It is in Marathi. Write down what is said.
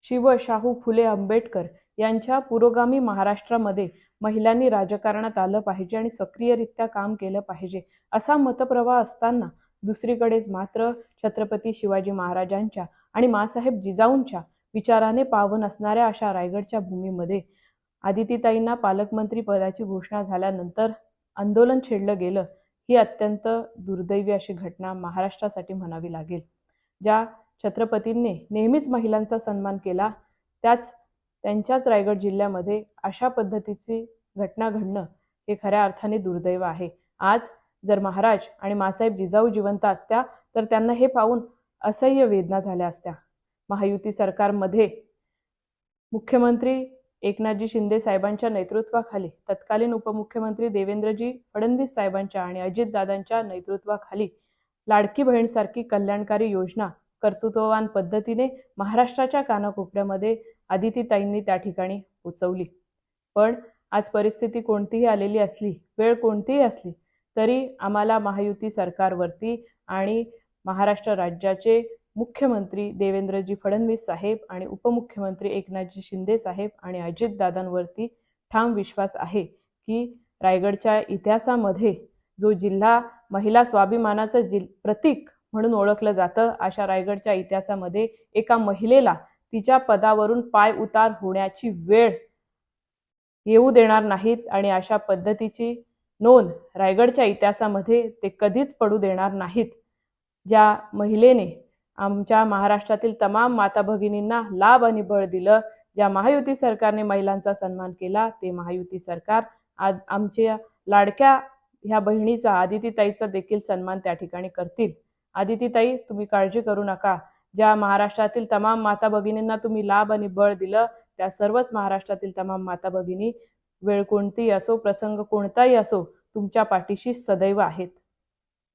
शिव शाहू फुले आंबेडकर यांच्या पुरोगामी महाराष्ट्रामध्ये महिलांनी राजकारणात आलं पाहिजे आणि सक्रियरित्या काम केलं पाहिजे असा मतप्रवाह असताना दुसरीकडेच मात्र छत्रपती शिवाजी महाराजांच्या आणि माँसाहेब जिजाऊंच्या विचाराने पावन असणाऱ्या अशा रायगडच्या भूमीमध्ये आदितीताईंना पालकमंत्री पदाची घोषणा झाल्यानंतर आंदोलन छेडलं गेलं ही अत्यंत दुर्दैवी अशी घटना महाराष्ट्रासाठी म्हणावी लागेल। ज्या छत्रपतींनी नेहमीच महिलांचा सन्मान केला त्यांच्याच रायगड जिल्ह्यामध्ये अशा पद्धतीची घटना घडणं हे खऱ्या अर्थाने दुर्दैव आहे। आज जर महाराज आणि माँसाहेब जिजाऊ जिवंत असत्या तर त्यांना हे पाहून असह्य वेदना झाल्या असत्या। महायुती सरकारमध्ये मुख्यमंत्री एकनाथजी शिंदे साहेबांच्या नेतृत्वाखाली तत्कालीन उपमुख्यमंत्री देवेंद्रजी फडणवीस साहेबांच्या आणि अजितदादांच्या नेतृत्वाखाली लाडकी बहीणसारखी कल्याणकारी योजना कर्तृत्ववान पद्धतीने महाराष्ट्राच्या कानाकोपऱ्यामध्ये आदितीताईंनी त्या ठिकाणी पोचवली। पण आज परिस्थिती कोणतीही आलेली असली, वेळ कोणतीही असली तरी आम्हाला महायुती सरकारवरती आणि महाराष्ट्र राज्याचे मुख्यमंत्री देवेंद्रजी फडणवीस साहेब आणि उपमुख्यमंत्री एकनाथजी शिंदे साहेब आणि अजितदादांवरती ठाम विश्वास आहे की रायगडच्या इतिहासामध्ये जो जिल्हा महिला स्वाभिमानाचं प्रतीक म्हणून ओळखलं जातं अशा रायगडच्या इतिहासामध्ये एका महिलेला तिच्या पदावरून पाय उतार होण्याची वेळ येऊ देणार नाहीत आणि अशा पद्धतीची नोंद रायगडच्या इतिहासामध्ये ते कधीच पडू देणार नाहीत। ज्या महिलेने आमच्या महाराष्ट्रातील तमाम माता भगिनींना लाभ आणि बळ दिलं, ज्या महायुती सरकारने महिलांचा सन्मान केला ते महायुती सरकार आज आमच्या लाडक्या ह्या बहिणीचा आदितीताईचा देखील सन्मान त्या ठिकाणी करतील। आदितीताई तुम्ही काळजी करू नका। ज्या महाराष्ट्रातील तमाम माता भगिनींना तुम्ही लाभ आणि बळ दिलं त्या सर्वच महाराष्ट्रातील तमाम माता भगिनी वेळ कोणतीही असो प्रसंग कोणताही असो तुमच्या पाठीशी सदैव आहेत।